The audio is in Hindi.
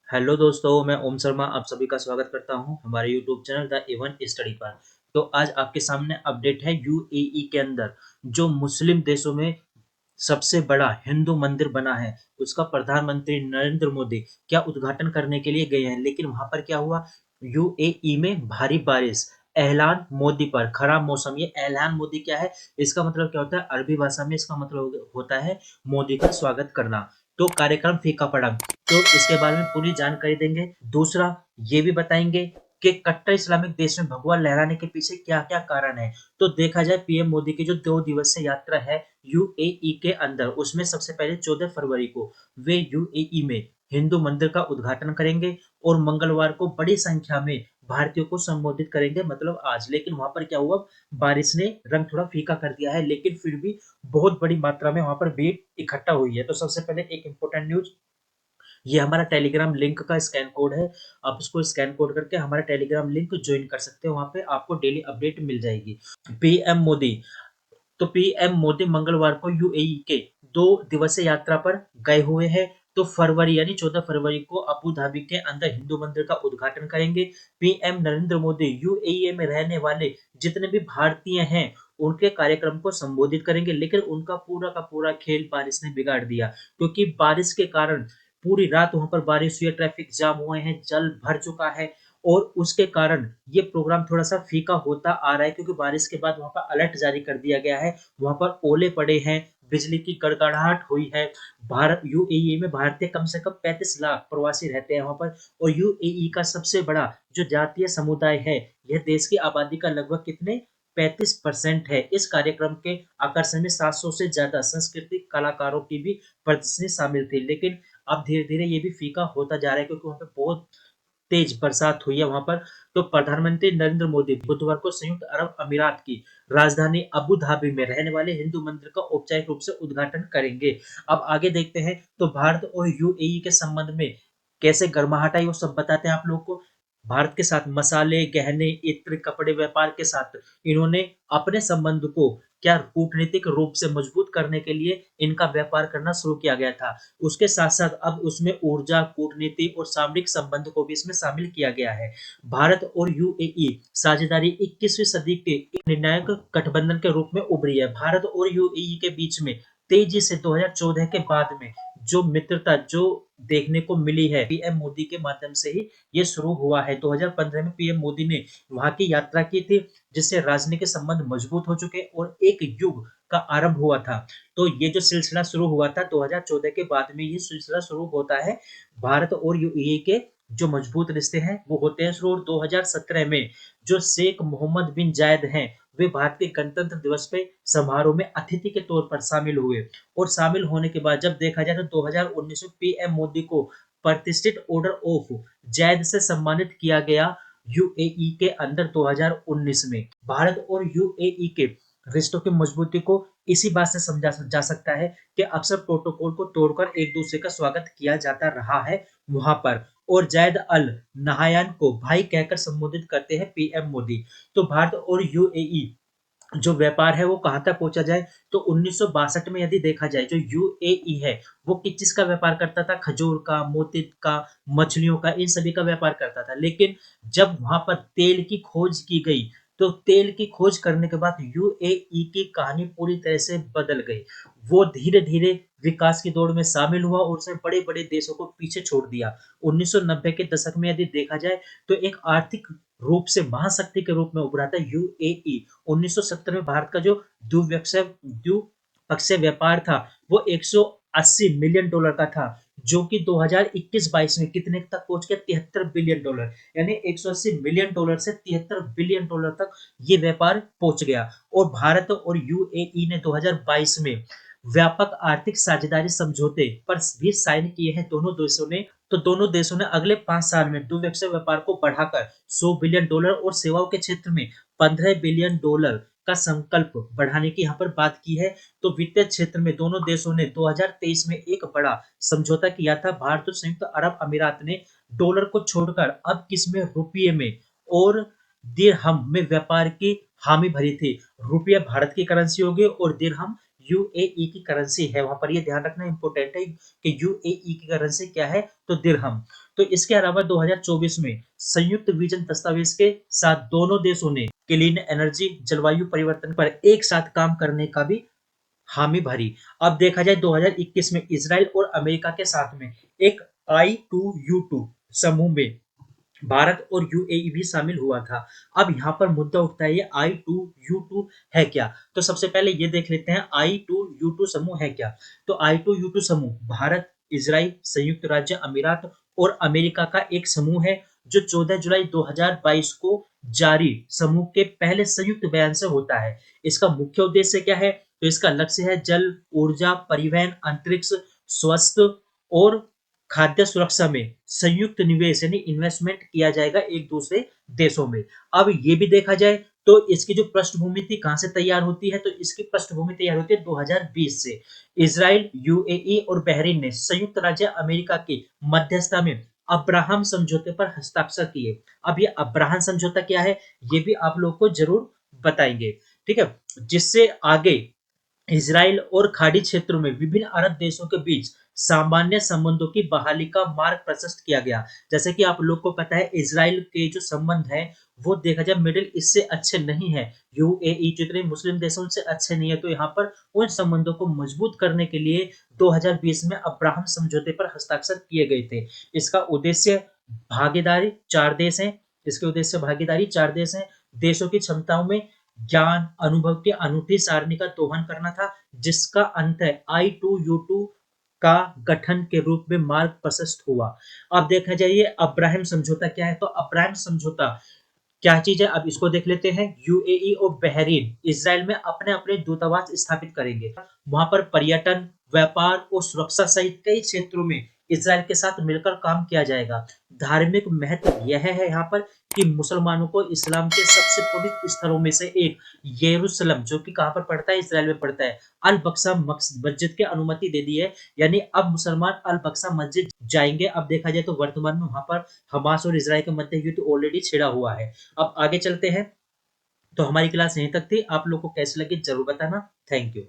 हेलो दोस्तों, मैं ओम शर्मा आप सभी का स्वागत करता हूं हमारे YouTube channel the even study पर। तो आज आपके सामने अपडेट है यूएई के अंदर जो मुस्लिम देशों में सबसे बड़ा हिंदू मंदिर बना है, उसका प्रधानमंत्री नरेंद्र मोदी क्या उद्घाटन करने के लिए गए हैं। लेकिन वहां पर क्या हुआ, यूएई में भारी बारिश, ऐलान मोदी पर खराब मौसम। ये ऐलान मोदी क्या है, इसका मतलब क्या होता है, अरबी भाषा में इसका मतलब होता है मोदी का स्वागत करना। तो कार्यक्रम फीका पड़ा। तो इसके बारे में पूरी जानकारी देंगे। दूसरा, ये भी बताएंगे कि कट्टर इस्लामिक देश में भगवा लहराने के पीछे क्या क्या कारण है। तो देखा जाए पीएम मोदी की जो 2 दिवसीय यात्रा है यूएई के अंदर, उसमें सबसे पहले 14 फरवरी को वे यूएई में हिंदू मंदिर का उद्घाटन करेंगे और मंगलवार को बड़ी संख्या में भारतीयों को संबोधित करेंगे, मतलब आज। लेकिन वहां पर क्या हुआ, बारिश ने रंग थोड़ा फीका कर दिया है, लेकिन फिर भी बहुत बड़ी मात्रा में वहां पर भीड़ इकट्ठा हुई है। तो सबसे पहले एक इंपॉर्टेंट न्यूज, ये हमारा टेलीग्राम लिंक का स्कैन कोड है। आप उसको स्कैन कोड करके हमारा टेलीग्राम लिंक ज्वाइन कर सकते हो, वहां पे आपको डेली अपडेट मिल जाएगी। पीएम मोदी, तो पीएम मोदी मंगलवार को यूएई के 2 दिवसीय यात्रा पर गए हुए हैं। तो फरवरी यानी 14 फरवरी को अबू धाबी के अंदर हिंदू मंदिर का उद्घाटन करेंगे। पीएम नरेंद्र मोदी यूएई में रहने वाले जितने भी भारतीय हैं उनके कार्यक्रम को संबोधित करेंगे। लेकिन उनका पूरा का पूरा खेल बारिश ने बिगाड़ दिया, क्योंकि बारिश के कारण पूरी रात वहां पर बारिश हुई है, ट्रैफिक जाम हुए हैं, जल भर चुका है। और उसके कारण ये प्रोग्राम थोड़ा सा फीका होता आ रहा है, क्योंकि बारिश के बाद वहां पर अलर्ट जारी कर दिया गया है। वहां पर ओले पड़े हैं, बिजली की गड़गड़ाहट हुई है। भारत यूएई में भारतीय कम से कम 35 लाख प्रवासी रहते हैं वहां पर। और यूएई का सबसे बड़ा जो जातीय समुदाय है, यह देश की आबादी का लगभग कितने 35% है। इस कार्यक्रम के आकर्षण में 700 से ज्यादा सांस्कृतिक कलाकारों की भी प्रदर्शनी शामिल थी। लेकिन अब धीरे धीरे ये भी फीका होता जा रहा है, क्योंकि वहां पे बहुत तेज बरसात हुई है वहां पर। तो प्रधानमंत्री नरेंद्र मोदी बुधवार को संयुक्त अरब अमीरात की राजधानी अबू धाबी में रहने वाले हिंदू मंदिर का औपचारिक रूप से उद्घाटन करेंगे। अब आगे देखते हैं, तो भारत और यूएई के संबंध में कैसे गर्माहट आई वो सब बताते हैं आप लोग को। भारत के साथ मसाले, गहने, इत्र, कपड़े व्यापार के साथ इन्होंने अपने संबंध को क्या कूटनीतिक रूप से मजबूत करने के लिए इनका व्यापार करना शुरू किया गया था। उसके साथ साथ अब उसमें ऊर्जा, कूटनीति और सामरिक संबंध को भी इसमें शामिल किया गया है। भारत और यूएई साझेदारी 21वीं सदी के एक निर्णायक गठबंधन के रूप में उभरी है। भारत और यूएई के बीच में तेजी से 2014 के बाद में जो मित्रता जो देखने को मिली है, पीएम मोदी के माध्यम से ही ये शुरू हुआ है। 2015 में पीएम मोदी ने वहां की यात्रा की थी, जिससे राजनीतिक संबंध मजबूत हो चुके और एक युग का आरंभ हुआ था। तो ये जो सिलसिला शुरू हुआ था 2014 के बाद में, ये सिलसिला शुरू होता है। भारत और यूएई के जो मजबूत रिश्ते हैं वो होते हैं शुरू। 2017 में जो शेख मोहम्मद बिन जायद हैं, वे भारतीय गणतंत्र दिवस पे समारोह में अतिथि के तौर पर शामिल हुए। और शामिल होने के बाद जब देखा जाए तो 2019 में पीएम मोदी को प्रतिष्ठित ऑर्डर ऑफ जायद से सम्मानित किया गया यूएई के अंदर 2019 में। भारत और यूएई के रिश्तों की मजबूती को इसी बात से समझा जा सकता है कि अक्सर प्रोटोकॉल को तोड़कर एक दूसरे का स्वागत किया जाता रहा है वहां पर। और जायद अल नहायान को भाई कहकर संबोधित करते हैं पीएम मोदी। तो भारत और यूएई जो व्यापार है वो कहाँ तक पहुंचा जाए, तो 1962 में यदि देखा जाए जो यूएई है वो किस चीज का व्यापार करता था, खजूर का, मोती का, मछलियों का, इन सभी का व्यापार करता था। लेकिन जब वहां पर तेल की खोज की गई, तो तेल की खोज करने के बाद यूएई की कहानी पूरी तरह से बदल गई। वो धीरे धीरे विकास की दौड़ में शामिल हुआ और उसने बड़े बड़े देशों को पीछे छोड़ दिया। 1990 के दशक में यदि देखा जाए तो एक आर्थिक रूप से महाशक्ति के रूप में उभरा था यूएई। 1970 में भारत का जो द्विपक्षीय व्यापार था वो 180 मिलियन डॉलर का था, जो कि 2021-22 में कितने तक पहुंच गया, 73 बिलियन डॉलर। यानी 180 मिलियन डॉलर से 73 बिलियन डॉलर तक ये व्यापार पहुंच गया। और भारत और यूएई ने 2022 में व्यापक आर्थिक साझेदारी समझौते पर भी साइन किए हैं दोनों देशों ने। तो दोनों देशों ने अगले 5 साल में द्विपक्षीय व्यापार को बढ़ाकर 100 बिलियन डॉलर और सेवाओं के क्षेत्र में 15 बिलियन डॉलर का संकल्प बढ़ाने की यहाँ पर बात की है। तो वित्तीय क्षेत्र में दोनों देशों ने 2023 में एक बड़ा समझौता किया था। भारत और संयुक्त अरब अमीरात ने डॉलर को छोड़कर अब किसमें, रुपये में और दिरहम में व्यापार की हामी भरी थी। रुपया भारत की करेंसी होगी और दिरहम यूएई की करेंसी है, वहां पर ये ध्यान रखना इंपॉर्टेंट है कि यूएई की करेंसी क्या है, तो दिरहम। तो इसके अलावा 2024 में संयुक्त विजन दस्तावेज के साथ दोनों देशों ने क्लीन एनर्जी, जलवायु परिवर्तन पर एक साथ काम करने का भी हामी भरी। अब देखा जाए 2021 में इसराइल और अमेरिका के साथ में एक I2U2 समूह में भारत और यूएई भी शामिल हुआ था। अब यहाँ पर मुद्दा उठता है, ये I2U2 है क्या? तो सबसे पहले ये देख लेते हैं I2U2 समूह है क्या? तो I2U2 समूह भारत, इजराइल, संयुक्त राज्य अमीरात और अमेरिका का एक समूह है जो 14 जुलाई 2022 को जारी समूह के पहले संयुक्त बयान से होता है। इसका मुख्य उद्देश्य क्या है? तो इसका लक्ष्य है जल, ऊर्जा, परिवहन, अंतरिक्ष, स्वास्थ्य और खाद्य सुरक्षा में संयुक्त निवेश यानी इन्वेस्टमेंट किया जाएगा एक दूसरे देशों में। अब ये भी देखा जाए तो इसकी जो पृष्ठभूमि थी कहां से तैयार होती है, तो इसकी पृष्ठभूमि तैयार होती है 2020 से। इसराइल, यूएई और बहरीन ने संयुक्त राज्य अमेरिका के मध्यस्थता में अब्राहम समझौते पर हस्ताक्षर किए। अब ये अब्राहम समझौता क्या है, ये भी आप लोग को जरूर बताएंगे। ठीक है, जिससे आगे इसराइल और खाड़ी क्षेत्रों में विभिन्न अरब देशों के बीच सामान्य संबंधों की बहाली का मार्ग प्रशस्त किया गया। जैसे कि आप लोग को पता है इसराइल के जो संबंध है वो देखा जाए मिडिल ईस्ट से अच्छे नहीं है, यूएई जितने मुस्लिम देशों से अच्छे नहीं है। तो यहाँ पर उन संबंधों को मजबूत करने के लिए 2020 में अब्राहम समझौते पर हस्ताक्षर किए गए थे। इसका उद्देश्य भागीदारी चार देश हैं, इसके उद्देश्य भागीदारी चार देश हैं, देशों की क्षमताओं में ज्ञान अनुभव की अनूठी सारणी का दोहन करना था, जिसका अंत है I2U2 का गठन के रूप में मार्ग प्रशस्त हुआ। अब देखा जाइए अब्राहम समझौता क्या है, तो अब्राहम समझौता क्या चीज है, अब इसको देख लेते हैं। यूएई और बहरीन इसराइल में अपने अपने दूतावास स्थापित करेंगे, वहां पर पर्यटन, व्यापार और सुरक्षा सहित कई क्षेत्रों में इसराइल के साथ मिलकर काम किया जाएगा। धार्मिक महत्व यह है यहाँ पर कि मुसलमानों को इस्लाम के सबसे पवित्र स्थलों में से एक यरूशलेम, जो कि कहां पर पड़ता है, इसराइल में पड़ता है, अल बक्सा मस्जिद की अनुमति दे दी है। यानी अब मुसलमान अल बक्सा मस्जिद जाएंगे। अब देखा जाए तो वर्तमान में वहां पर हमास और इसराइल के मध्य युद्ध ऑलरेडी छिड़ा हुआ है। अब आगे चलते हैं। तो हमारी क्लास यहीं तक थी, आप लोग को कैसी लगी जरूर बताना। Thank you.